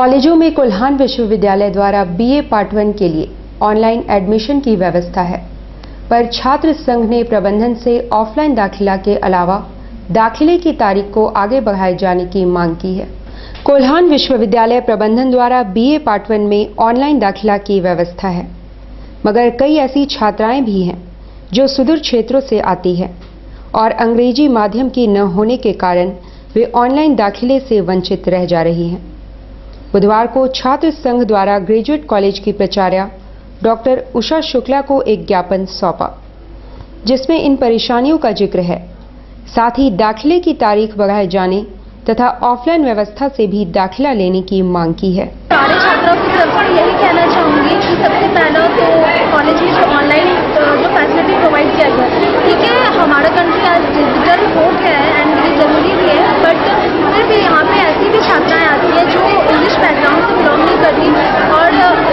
कॉलेजों में कोल्हान विश्वविद्यालय द्वारा बीए पार्ट 1 के लिए ऑनलाइन एडमिशन की व्यवस्था है, पर छात्र संघ ने प्रबंधन से ऑफलाइन दाखिला के अलावा दाखिले की तारीख को आगे बढ़ाए जाने की मांग की है। कोल्हान विश्वविद्यालय प्रबंधन द्वारा बीए पार्ट 1 में ऑनलाइन दाखिला की व्यवस्था है, मगर कई ऐसी छात्राएं भी हैं जो सुदूर क्षेत्रों से आती हैं और अंग्रेजी माध्यम की न होने के कारण वे ऑनलाइन दाखिले से वंचित रह जा रही हैं। बुधवार को छात्र संघ द्वारा ग्रेजुएट कॉलेज की प्राचार्य डॉक्टर उषा शुक्ला को एक ज्ञापन सौंपा, जिसमें इन परेशानियों का जिक्र है। साथ ही दाखिले की तारीख बढ़ाए जाने तथा ऑफलाइन व्यवस्था से भी दाखिला लेने की मांग की है। सारे छात्रों की तरफ से यही कहना चाहूँगी कि सबसे पहला तो कॉलेज में जो ऑनलाइन जो फैसिलिटी प्रोवाइड किया गया, ठीक है, हमारा कंट्री आज डिजिटल हो गया है एंड ये ज़रूरी भी है, बट फिर भी यहाँ पे ऐसी भी छात्राएं आती हैं जो इंग्लिश बैकग्राउंड से बिलोंग नहीं करती और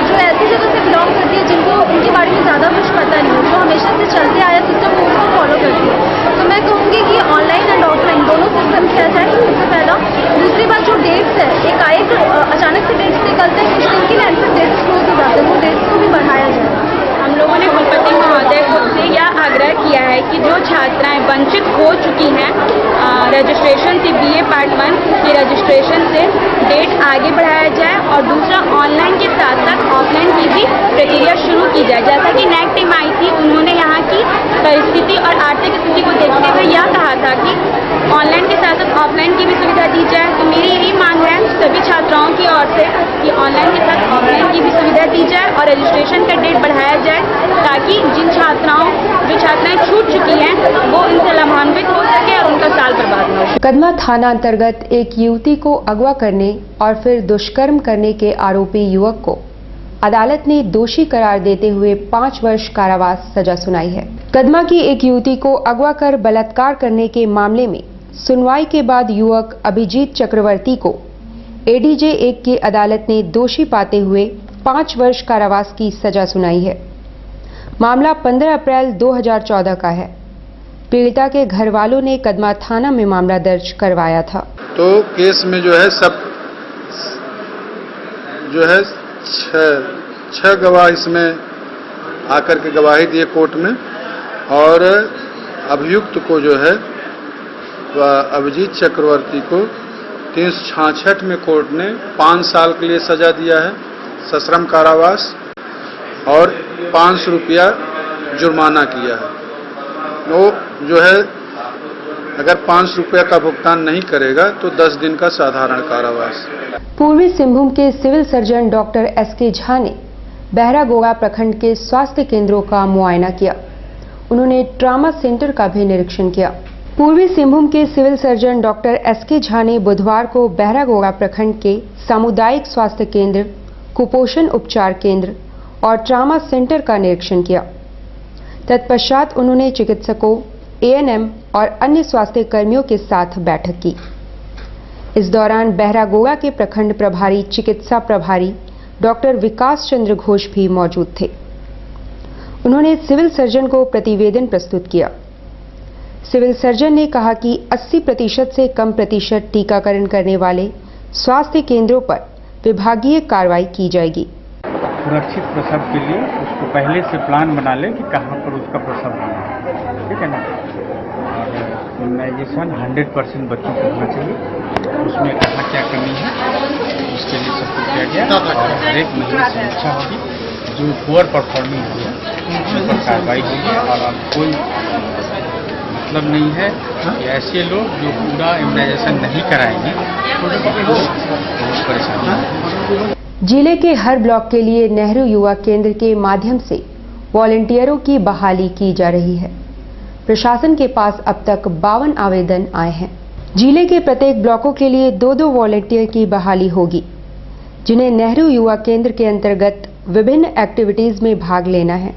जो ऐसी जगह से बिलोंग करती है जिनको उनके बारे में ज़्यादा कुछ पता नहीं हो, जो हमेशा से चलते आया सिस्टम को उसको फॉलो करती है। तो मैं कहूँगी कि ऑनलाइन एंड ऑफलाइन दोनों सिस्टम किया जाए, सबसे पहला। दूसरी बात, जो डेट्स है, एक अचानक से डेट्स निकलते हैं कुछ दिन के लिए, फिर डेट्स क्लोज हो जाते हैं, वो डेट्स को भी बढ़ाया जाए। हम लोगों ने कुलपति महोदय से यह आग्रह किया है कि जो छात्राएं वंचित हो चुकी हैं रजिस्ट्रेशन से बीए पार्ट 1 की रजिस्ट्रेशन से, डेट आगे बढ़ाया जाए और दूसरा ऑनलाइन के साथ साथ ऑफलाइन की भी प्रक्रिया शुरू की जाए। जैसा कि नेक टीम आई थी, उन्होंने यहाँ की परिस्थिति और आर्थिक स्थिति को देखते हुए यह कहा था कि ऑनलाइन के साथ साथ ऑफलाइन की भी सुविधा दी जाए। तो मेरी यही मांग है सभी छात्राओं की ओर से कि ऑनलाइन के साथ ऑफलाइन की भी सुविधा दी जाए और रजिस्ट्रेशन का डेट बढ़ाया जाए, ताकि जो छात्राएं छूट चुकी हैं वो इनसे लाभान्वित हो सके और उनका साल बर्बाद न हो। कदमा थाना अंतर्गत एक युवती को अगवा करने और फिर दुष्कर्म करने के आरोपी युवक को अदालत ने दोषी करार देते हुए 5 वर्ष कारावास सजा सुनाई है। कदमा की एक युवती को अगवा कर बलात्कार करने के मामले में सुनवाई के बाद युवक अभिजीत चक्रवर्ती को एडीजे 1 की अदालत ने दोषी पाते हुए 5 वर्ष कारावास की सजा सुनाई है। मामला 15 अप्रैल 2014 का है। पीड़िता के घर वालों ने कदमा थाना में मामला दर्ज करवाया था। तो केस में जो है छह गवाह इसमें आकर के गवाही दिए कोर्ट में, और अभियुक्त को जो है अभिजीत चक्रवर्ती को 366 में कोर्ट ने 5 साल के लिए सजा दिया है, सश्रम कारावास, और 500 रुपया जुर्माना किया है। वो जो है अगर 500 रुपया का भुगतान नहीं करेगा तो 10 दिन का साधारण कारावास। पूर्वी सिंहभूम के civil surgeon doctor SK Jha ने बहरागोड़ा प्रखंड के स्वास्थ्य केंद्रों का मुआयना किया। उन्होंने ट्रामा सेंटर का भी निरीक्षण किया। पूर्वी सिंहभूम के civil surgeon doctor SK Jha ने बुधवार को बहरागोड़ा प्रखंड के सामुदायिक स्वास्थ्य केंद्र, कुपोषण उपचार केंद्र और ट्रामा सेंटर का निरीक्षण किया। तत्पश्चात उन्होंने चिकित्सकों, एएनएम और अन्य स्वास्थ्य कर्मियों के साथ बैठक की। इस दौरान बहरागोड़ा के प्रखंड प्रभारी चिकित्सा प्रभारी डॉक्टर विकास चंद्र घोष भी मौजूद थे। उन्होंने सिविल सर्जन को प्रतिवेदन प्रस्तुत किया। सिविल सर्जन ने कहा कि 80% से कम प्रतिशत टीकाकरण करने वाले स्वास्थ्य केंद्रों पर विभागीय कार्रवाई की जाएगी। सुरक्षित प्रसव के लिए उसको पहले से प्लान बना ले कि कहाँ पर उसका प्रसव होना है, ठीक है ना। और इम्यूनाइजेशन 100% बच्चों को होना चाहिए, उसमें कहाँ क्या कमी है उसके लिए सब कुछ किया गया, और हर एक महीने समीक्षा होगी। जो पुअर परफॉर्मिंग हुआ उन पर कार्रवाई होगी। और अब कोई मतलब नहीं है कि ऐसे लोग जो पूरा इम्यूनाइजेशन नहीं कराएंगे तो बहुत परेशानी है। जिले के हर ब्लॉक के लिए नेहरू युवा केंद्र के माध्यम से वॉलंटियरों की बहाली की जा रही है। प्रशासन के पास अब तक 52 आवेदन आए हैं। जिले के प्रत्येक ब्लॉकों के लिए 2-2 वॉलंटियर की बहाली होगी, जिन्हें नेहरू युवा केंद्र के अंतर्गत विभिन्न एक्टिविटीज में भाग लेना है।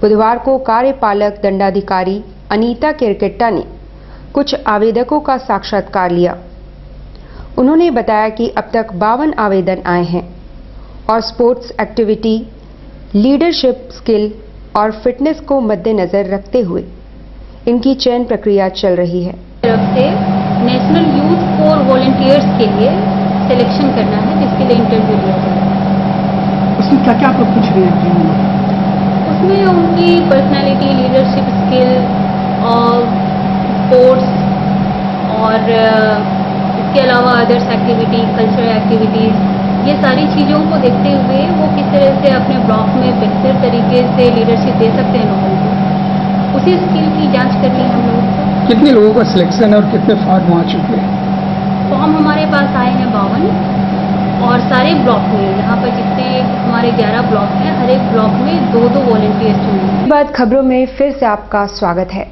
बुधवार को कार्यपालक दंडाधिकारी अनीता केरकेट्टा ने कुछ आवेदकों का साक्षात्कार लिया। उन्होंने बताया कि अब तक 52 आवेदन आए हैं और स्पोर्ट्स एक्टिविटी, लीडरशिप स्किल और फिटनेस को मद्देनजर रखते हुए इनकी चयन प्रक्रिया चल रही है। तरफ से नेशनल यूथ कोर वॉलंटियर्स के लिए सिलेक्शन करना है, जिसके लिए इंटरव्यू लिया जाएगा। उसमें क्या क्या आप लोग पूछ रहे हैं इंटरव्यू में? उसमें उनकी पर्सनालिटी, लीडरशिप स्किल और स्पोर्ट्स और इसके अलावा अदर्स एक्टिविटी, कल्चरल एक्टिविटीज़, ये सारी चीज़ों को देखते हुए वो किस तरह से अपने ब्लॉक में बेहतर तरीके से लीडरशिप दे सकते हैं लोगों को, उसी स्किल की जांच करनी है हम लोगों को। कितने लोगों का सिलेक्शन है और कितने फॉर्म आ चुके हैं? फॉर्म हमारे पास आए हैं 52 और सारे ब्लॉक में, यहाँ पर जितने हमारे 11 ब्लॉक हैं, हर एक ब्लॉक में 2-2 वॉलंटियर्स होंगे। बाद खबरों में फिर से आपका स्वागत है।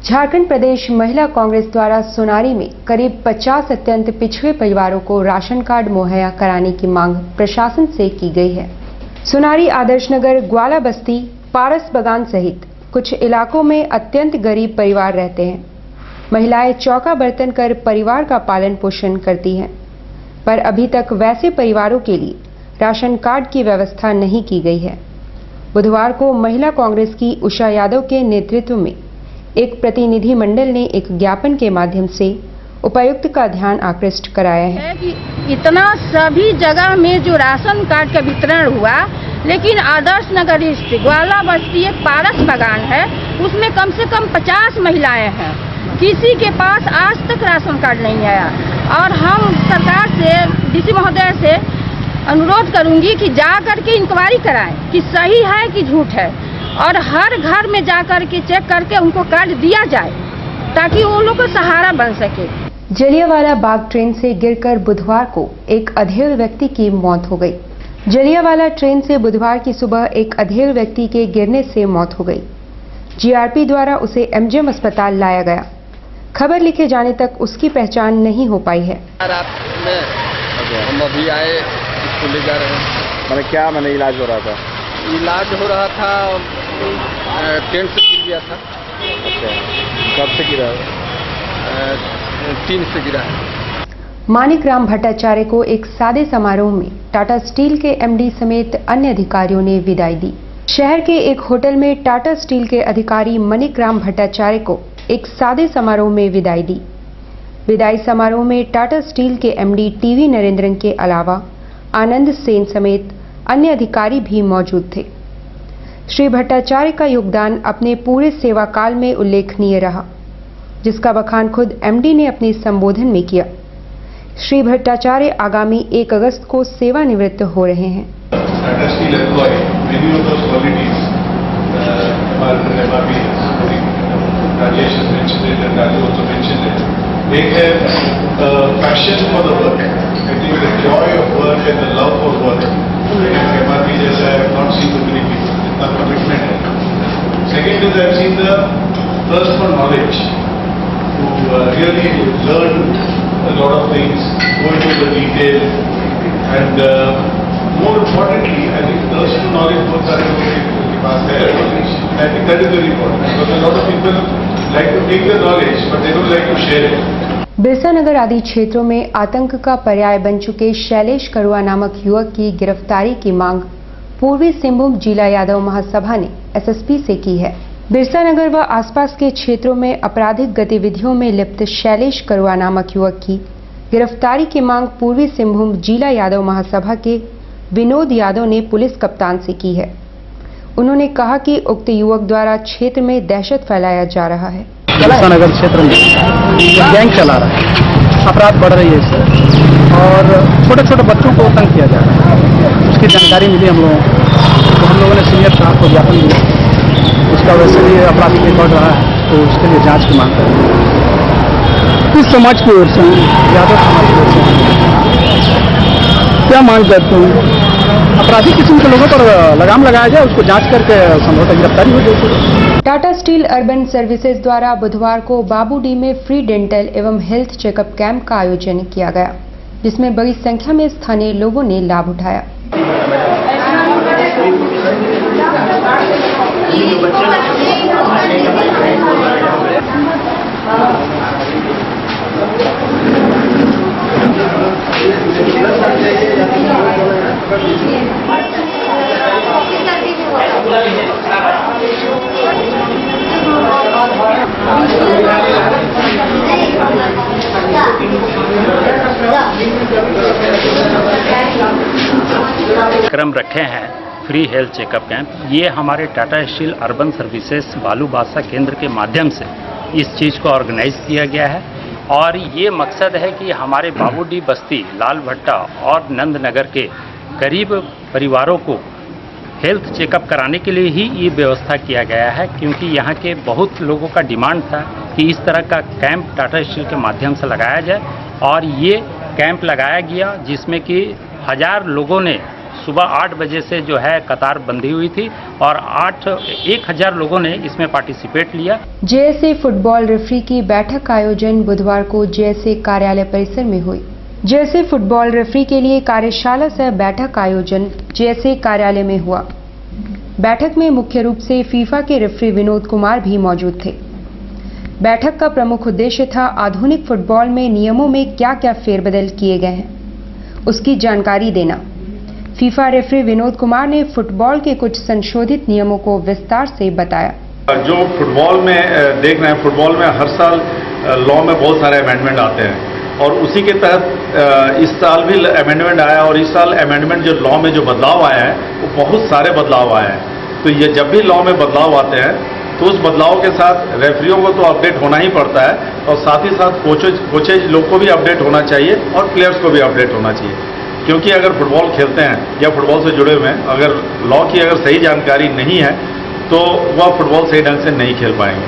झारखंड प्रदेश महिला कांग्रेस द्वारा सोनारी में करीब 50 अत्यंत पिछड़े परिवारों को राशन कार्ड मुहैया कराने की मांग प्रशासन से की गई है। सोनारी, आदर्श नगर, ग्वाला बस्ती, पारस बगान सहित कुछ इलाकों में अत्यंत गरीब परिवार रहते हैं। महिलाएं चौका बर्तन कर परिवार का पालन पोषण करती हैं, पर अभी तक वैसे परिवारों के लिए राशन कार्ड की व्यवस्था नहीं की गई है। बुधवार को महिला कांग्रेस की उषा यादव के नेतृत्व में एक प्रतिनिधि मंडल ने एक ज्ञापन के माध्यम से उपायुक्त का ध्यान आकृष्ट कराया है कि इतना सभी जगह में जो राशन कार्ड का वितरण हुआ, लेकिन आदर्श नगर स्थित ग्वाला बस्ती एक पारस बगान है, उसमें कम से कम 50 महिलाएं हैं। किसी के पास आज तक राशन कार्ड नहीं आया और हम सरकार से, डीसी महोदय से अनुरोध करूंगी कि जा करके इंक्वायरी कराएं कि सही है कि झूठ है, और हर घर में जाकर के चेक करके उनको कार्ड दिया जाए ताकि वो लोग का सहारा बन सके। जलियांवाला बाग ट्रेन से गिरकर बुधवार को एक अधेड़ व्यक्ति की मौत हो गई। जलियांवाला ट्रेन से बुधवार की सुबह एक अधेड़ व्यक्ति के गिरने से मौत हो गई। जीआरपी द्वारा उसे एमजीएम अस्पताल लाया गया। खबर लिखे जाने तक उसकी पहचान नहीं हो पाई है। रात में हम अभी आए, इसको ले जा रहे हैं। क्या इलाज हो रहा था? इलाज हो रहा था, ट्रेन से गिर गया था। अच्छा, कब से गिरा? 3 से गिरा है। मानिक राम भट्टाचार्य को एक सादे समारोह में टाटा स्टील के एमडी समेत अन्य अधिकारियों ने विदाई दी। शहर के एक होटल में टाटा स्टील के अधिकारी मानिक राम भट्टाचार्य को एक सादे समारोह में विदाई दी। विदाई समारोह में टाटा स्टील के एमडी टीवी नरेंद्रन के अलावा आनंद सेन समेत अन्य अधिकारी भी मौजूद थे। श्री भट्टाचार्य का योगदान अपने पूरे सेवा काल में उल्लेखनीय रहा, जिसका बखान खुद एमडी ने अपने संबोधन में किया। श्री भट्टाचार्य आगामी 1 अगस्त को सेवानिवृत्त हो रहे हैं। एक है passion for the work, the Joy of work and the love for work. MRP जैसा I have not seen so many people, इतना कमिटमेंट है। Second is I have seen the thirst for knowledge, to really learn a lot of things, go into the detail, and more importantly, I think thirst for knowledge both are के पास है। I think that is very important because a lot of people like to take the knowledge, but they don't like to share it. Birsa नगर आदि क्षेत्रों में आतंक का पर्याय बन चुके शैलेश करुआ नामक युवक की गिरफ्तारी की मांग पूर्वी सिंहभूम जिला यादव महासभा ने एसएसपी से की है। बिरसा नगर व आसपास के क्षेत्रों में आपराधिक गतिविधियों में लिप्त शैलेश करुआ नामक युवक की गिरफ्तारी की मांग पूर्वी सिंहभूम जिला यादव महासभा के विनोद यादव ने पुलिस कप्तान से की है। उन्होंने कहा कि उक्त युवक द्वारा क्षेत्र में दहशत फैलाया जा रहा है। बिरसा नगर क्षेत्र में गैंग चला रहा है, अपराध बढ़ रही है इससे और छोटे छोटे बच्चों को तंग किया जा रहा है। उसकी जानकारी मिली हम लोगों को, तो हम लोगों ने सीनियर साहब को ज्ञापन दिया। उसका वैसे भी अपराधी केस बढ़ रहा है, तो उसके लिए जांच की मांग कर रहे हैं। किस समाज की ओर से? यादव समाज की ओर से। क्या मांग करते हैं? अपराधी किस्म के लोगों पर लगाम लगाया जाए, उसको जांच करके संभवतः गिरफ्तारी हो जाए। टाटा स्टील अर्बन सर्विसेज द्वारा बुधवार को बाबूडी में फ्री डेंटल एवं हेल्थ चेकअप कैंप का आयोजन किया गया, जिसमें बड़ी संख्या में स्थानीय लोगों ने लाभ उठाया। क्रम रखे हैं फ्री हेल्थ चेकअप कैंप। ये हमारे टाटा स्टील अर्बन सर्विसेज बालू बादशाह केंद्र के माध्यम से इस चीज़ को ऑर्गेनाइज किया गया है और ये मकसद है कि हमारे बाबूडी बस्ती, लाल भट्टा और नंद नगर के गरीब परिवारों को हेल्थ चेकअप कराने के लिए ही ये व्यवस्था किया गया है, क्योंकि यहाँ के बहुत लोगों का डिमांड था कि इस तरह का कैंप टाटा स्टील के माध्यम से लगाया जाए और ये कैंप लगाया गया जिसमें कि 1000 लोगों ने सुबह 8 बजे से जो है कतार बंधी हुई थी और 1000 लोगों ने इसमें पार्टिसिपेट लिया। जेएसए फुटबॉल रेफरी की बैठक का आयोजन बुधवार को जेएसए कार्यालय परिसर में हुई। जेएसए फुटबॉल रेफरी के लिए कार्यशाला सह बैठक का आयोजन जेएसए कार्यालय में हुआ। बैठक में मुख्य रूप से फीफा के रेफरी विनोद कुमार भी मौजूद थे। बैठक का प्रमुख उद्देश्य था आधुनिक फुटबॉल में नियमों में क्या क्या फेरबदल किए गए हैं, उसकी जानकारी देना। फीफा रेफरी विनोद कुमार ने फुटबॉल के कुछ संशोधित नियमों को विस्तार से बताया। जो फुटबॉल में देख रहे हैं, फुटबॉल में हर साल लॉ में बहुत सारे अमेंडमेंट आते हैं और उसी के तहत इस साल भी अमेंडमेंट आया और इस साल अमेंडमेंट जो लॉ में जो बदलाव आया है वो बहुत सारे बदलाव आए हैं। तो ये जब भी लॉ में बदलाव आते हैं तो उस बदलाव के साथ रेफरियों को तो अपडेट होना ही पड़ता है और साथ ही साथ कोचेज लोग को भी अपडेट होना चाहिए और प्लेयर्स को भी अपडेट होना चाहिए, क्योंकि अगर फुटबॉल खेलते हैं या फुटबॉल से जुड़े हुए हैं, अगर लॉ की अगर सही जानकारी नहीं है तो वह फुटबॉल सही ढंग से नहीं खेल पाएंगे।